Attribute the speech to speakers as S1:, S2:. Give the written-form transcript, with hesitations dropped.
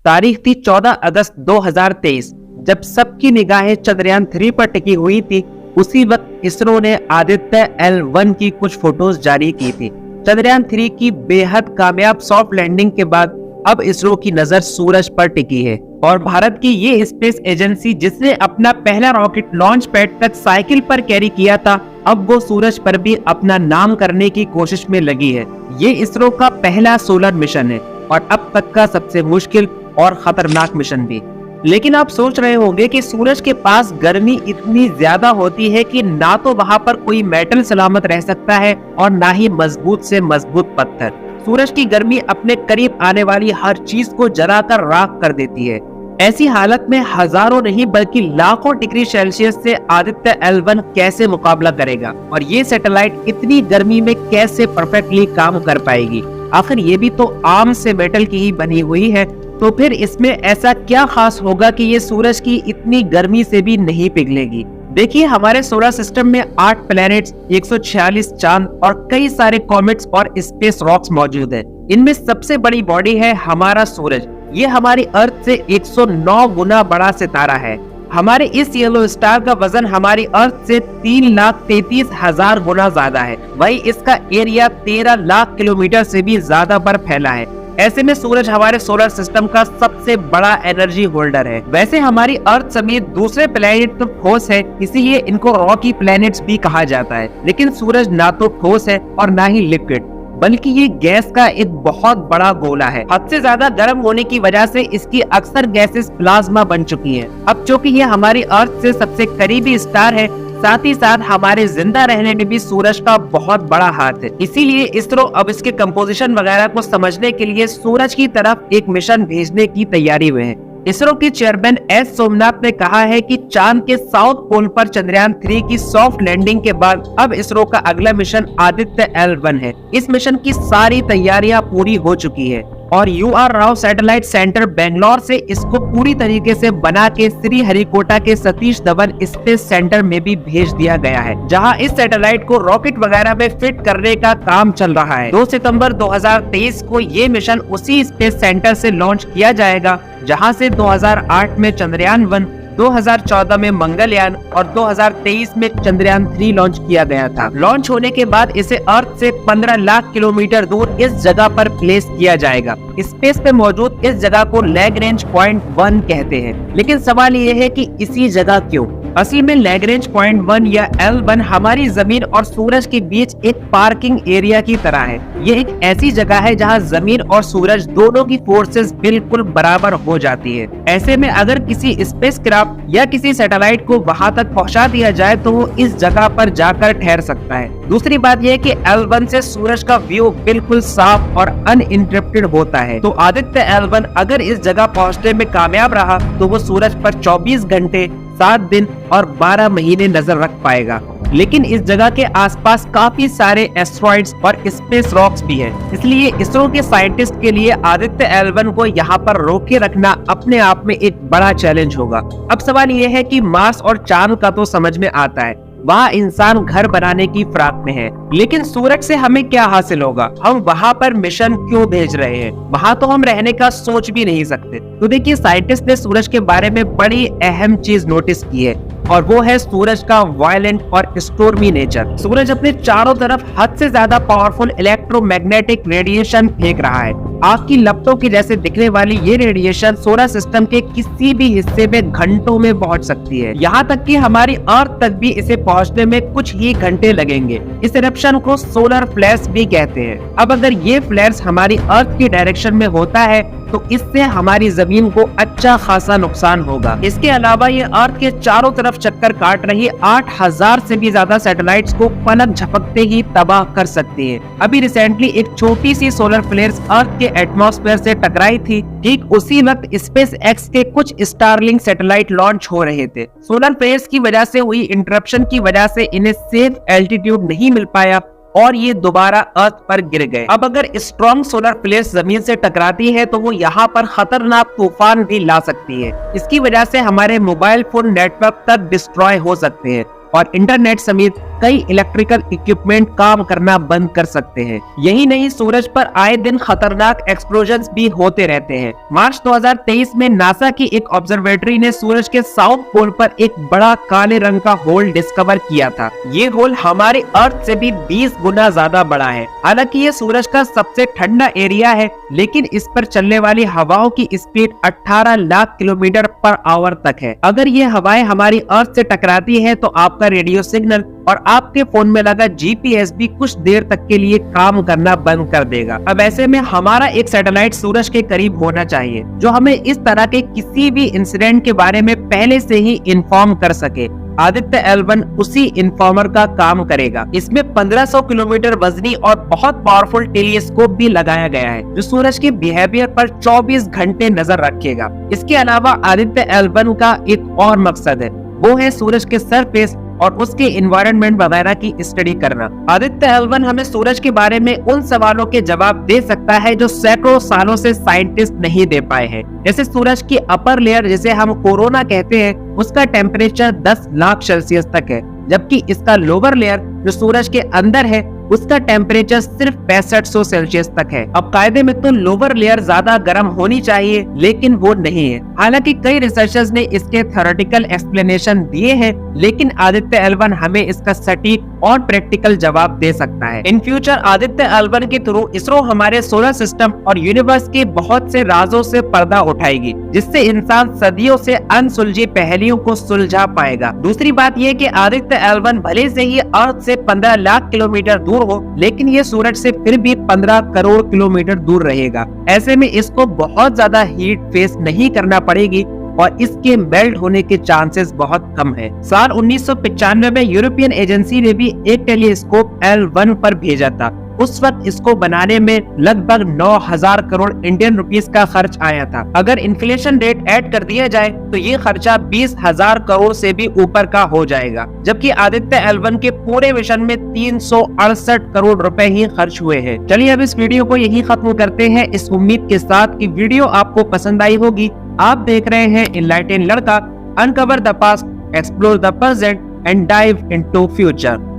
S1: तारीख थी 14 अगस्त 2023, जब सबकी निगाहें चंद्रयान 3 पर टिकी हुई थी। उसी वक्त इसरो ने आदित्य L1 की कुछ फोटोज जारी की थी। चंद्रयान 3 की बेहद कामयाब सॉफ्ट लैंडिंग के बाद अब इसरो की नजर सूरज पर टिकी है और भारत की ये स्पेस एजेंसी जिसने अपना पहला रॉकेट लॉन्च पैड तक साइकिल पर कैरी किया था, अब वो सूरज पर भी अपना नाम करने की कोशिश में लगी है। ये इसरो का पहला सोलर मिशन है और अब तक का सबसे मुश्किल और खतरनाक मिशन भी। लेकिन आप सोच रहे होंगे कि सूरज के पास गर्मी इतनी ज्यादा होती है कि ना तो वहां पर कोई मेटल सलामत रह सकता है और ना ही मजबूत से मजबूत पत्थर। सूरज की गर्मी अपने करीब आने वाली हर चीज को जलाकर राख कर देती है। ऐसी हालत में हजारों नहीं बल्कि लाखों डिग्री सेल्सियस से आदित्य L1 कैसे मुकाबला करेगा और ये सैटेलाइट इतनी गर्मी में कैसे परफेक्टली काम कर पाएगी। आखिर ये भी तो आर्म से मेटल की ही बनी हुई है, तो फिर इसमें ऐसा क्या खास होगा कि ये सूरज की इतनी गर्मी से भी नहीं पिघलेगी। देखिए, हमारे सोलर सिस्टम में 8 प्लैनेट्स, 146 चांद और कई सारे कॉमेट्स और स्पेस रॉक्स मौजूद हैं। इनमें सबसे बड़ी बॉडी है हमारा सूरज। ये हमारी अर्थ से 109 गुना बड़ा सितारा है। हमारे इस येलो स्टार का वजन हमारी अर्थ से 3,33,000 गुना ज्यादा है। वही इसका एरिया 13 लाख किलोमीटर से भी ज्यादा पर फैला है। ऐसे में सूरज हमारे सोलर सिस्टम का सबसे बड़ा एनर्जी होल्डर है। वैसे हमारी अर्थ समेत दूसरे प्लेनेट तो ठोस है, इसीलिए इनको रॉकी प्लैनेट्स भी कहा जाता है। लेकिन सूरज ना तो ठोस है और ना ही लिक्विड, बल्कि ये गैस का एक बहुत बड़ा गोला है। हद से ज्यादा गर्म होने की वजह से इसकी अक्सर गैसेस प्लाज्मा बन चुकी हैं। अब चूंकि ये हमारी अर्थ से सबसे करीबी स्टार है, साथ ही साथ हमारे जिंदा रहने में भी सूरज का बहुत बड़ा हाथ है। इसीलिए इसरो अब इसके कंपोजिशन वगैरह को समझने के लिए सूरज की तरफ एक मिशन भेजने की तैयारी में है। इसरो के चेयरमैन एस सोमनाथ ने कहा है कि चांद के साउथ पोल पर चंद्रयान 3 की सॉफ्ट लैंडिंग के बाद अब इसरो का अगला मिशन आदित्य L1 है। इस मिशन की सारी तैयारियां पूरी हो चुकी है और UR Rao satellite centre Bangalore से इसको पूरी तरीके से बना के श्रीहरिकोटा के सतीश धवन स्पेस सेंटर में भी भेज दिया गया है, जहां इस सैटेलाइट को रॉकेट वगैरह में फिट करने का काम चल रहा है। 2 सितंबर 2023 को ये मिशन उसी स्पेस सेंटर से लॉन्च किया जाएगा, जहां से 2008 में चंद्रयान 1, 2014 में मंगलयान और 2023 में चंद्रयान 3 लॉन्च किया गया था। लॉन्च होने के बाद इसे अर्थ से 15 लाख किलोमीटर दूर इस जगह पर प्लेस किया जाएगा। स्पेस पे मौजूद इस जगह को लैग्रेंज पॉइंट 1 कहते हैं। लेकिन सवाल ये है कि इसी जगह क्यों? असल में लैग्रेंज पॉइंट 1 या L1 हमारी जमीन और सूरज के बीच एक पार्किंग एरिया की तरह है। ये एक ऐसी जगह है जहां जमीन और सूरज दोनों की फोर्सेस बिल्कुल बराबर हो जाती है। ऐसे में अगर किसी स्पेसक्राफ्ट या किसी सैटेलाइट को वहां तक पहुंचा दिया जाए तो वो इस जगह पर जाकर ठहर सकता है। दूसरी बात यह कि L1 से सूरज का व्यू बिल्कुल साफ और अनइंटरप्टेड होता है। तो आदित्य L1 अगर इस जगह पहुंचने में कामयाब रहा तो वो सूरज पर 24 घंटे, 7 दिन और 12 महीने नजर रख पाएगा। लेकिन इस जगह के आसपास काफी सारे एस्ट्रॉइड्स और स्पेस रॉक्स भी हैं। इसलिए इसरो के साइंटिस्ट के लिए आदित्य L1 को यहाँ पर रोके रखना अपने आप में एक बड़ा चैलेंज होगा। अब सवाल ये है कि मार्स और चांद का तो समझ में आता है, वहाँ इंसान घर बनाने की फिराक में है, लेकिन सूरज से हमें क्या हासिल होगा? हम वहाँ पर मिशन क्यों भेज रहे हैं? वहाँ तो हम रहने का सोच भी नहीं सकते। तो देखिए, साइंटिस्ट ने सूरज के बारे में बड़ी अहम चीज नोटिस की है और वो है सूरज का वायलेंट और स्टॉर्मी नेचर। सूरज अपने चारों तरफ हद से ज्यादा पावरफुल इलेक्ट्रोमैग्नेटिक रेडिएशन फेंक रहा है। आग की लपटों की जैसे दिखने वाली ये रेडिएशन सोलर सिस्टम के किसी भी हिस्से में घंटों में पहुंच सकती है। यहाँ तक कि हमारी अर्थ तक भी इसे पहुंचने में कुछ ही घंटे लगेंगे। इस इरप्शन को सोलर फ्लैश भी कहते हैं। अब अगर ये फ्लैश हमारी अर्थ की डायरेक्शन में होता है तो इससे हमारी जमीन को अच्छा खासा नुकसान होगा। इसके अलावा ये अर्थ के चारों तरफ चक्कर काट रही 8000 से भी ज्यादा सैटेलाइट्स को पलक झपकते ही तबाह कर सकती है। अभी रिसेंटली एक छोटी सी सोलर फ्लेयर अर्थ के एटमॉस्फेयर से टकराई थी। ठीक उसी वक्त स्पेस एक्स के कुछ स्टारलिंक सैटेलाइट लॉन्च हो रहे थे। सोलर फ्लेयर्स की वजह से हुई इंटरप्शन की वजह से इन्हें सेफ एल्टीट्यूड नहीं मिल पाया और ये दोबारा अर्थ पर गिर गए। अब अगर स्ट्रॉन्ग सोलर फ्लेयर्स जमीन से टकराती है तो वो यहाँ पर खतरनाक तूफान भी ला सकती है। इसकी वजह से हमारे मोबाइल फोन नेटवर्क तक डिस्ट्रॉय हो सकते हैं और इंटरनेट समेत कई इलेक्ट्रिकल इक्विपमेंट काम करना बंद कर सकते हैं। यही नहीं, सूरज पर आए दिन खतरनाक एक्सप्लोजन्स भी होते रहते हैं। मार्च 2023 में नासा की एक ऑब्जर्वेटरी ने सूरज के साउथ पोल पर एक बड़ा काले रंग का होल डिस्कवर किया था। ये होल हमारे अर्थ से भी 20 गुना ज्यादा बड़ा है। हालांकि ये सूरज का सबसे ठंडा एरिया है, लेकिन इस पर चलने वाली हवाओं की speed 18 lakh kilometre per hour तक है। अगर ये हवाएं हमारी अर्थ से टकराती है तो आपका रेडियो सिग्नल और आपके फोन में लगा जीपीएस भी कुछ देर तक के लिए काम करना बंद कर देगा। अब ऐसे में हमारा एक सैटेलाइट सूरज के करीब होना चाहिए जो हमें इस तरह के किसी भी इंसिडेंट के बारे में पहले से ही इन्फॉर्म कर सके। आदित्य L1 उसी इन्फॉर्मर का काम करेगा। इसमें 1500 किलोमीटर वजनी और बहुत पावरफुल टेलीस्कोप भी लगाया गया है जो सूरज के बिहेवियर पर 24 घंटे नजर रखेगा। इसके अलावा आदित्य L1 का एक और मकसद है, वो है सूरज के सरफेस और उसके एनवायरनमेंट वगैरह की स्टडी करना। आदित्य L1 हमें सूरज के बारे में उन सवालों के जवाब दे सकता है जो सैकड़ों सालों से साइंटिस्ट नहीं दे पाए हैं। जैसे सूरज की अपर लेयर, जिसे हम कोरोना कहते हैं, उसका टेम्परेचर 10 लाख सेल्सियस तक है, जबकि इसका लोअर लेयर जो सूरज के अंदर है उसका टेम्परेचर सिर्फ 6500 सेल्सियस तक है। अब कायदे में तो लोअर लेयर ज्यादा गर्म होनी चाहिए, लेकिन वो नहीं है। हालांकि कई रिसर्चर्स ने इसके थ्योरेटिकल एक्सप्लेनेशन दिए हैं, लेकिन आदित्य L1 हमें इसका सटीक और प्रैक्टिकल जवाब दे सकता है। इन फ्यूचर आदित्य L1 के थ्रू इसरो हमारे सोलर सिस्टम और यूनिवर्स के बहुत से राजों से पर्दा उठाएगी, जिससे इंसान सदियों से अनसुलझी पहेलियों को सुलझा पाएगा। दूसरी बात यह कि आदित्य L1 भले से ही अर्थ से 15 लाख किलोमीटर दूर हो, लेकिन ये सूरज से फिर भी 15 करोड़ किलोमीटर दूर रहेगा। ऐसे में इसको बहुत ज्यादा हीट फेस नहीं करना पड़ेगी और इसके मेल्ट होने के चांसेस बहुत कम है। साल 1995 में यूरोपियन एजेंसी ने भी एक टेलीस्कोप L1 पर भेजा था। उस वक्त इसको बनाने में लगभग 9000 करोड़ इंडियन रुपीस का खर्च आया था। अगर इन्फ्लेशन रेट ऐड कर दिया जाए तो ये खर्चा 20,000 करोड़ से भी ऊपर का हो जाएगा, जबकि आदित्य L1 के पूरे मिशन में 368 करोड़ रुपए ही खर्च हुए हैं। चलिए अब इस वीडियो को यही खत्म करते हैं, इस उम्मीद के साथ कि वीडियो आपको पसंद आई होगी। आप देख रहे हैं इनलाइटेन लड़का, uncover the past, explore the present and dive into future.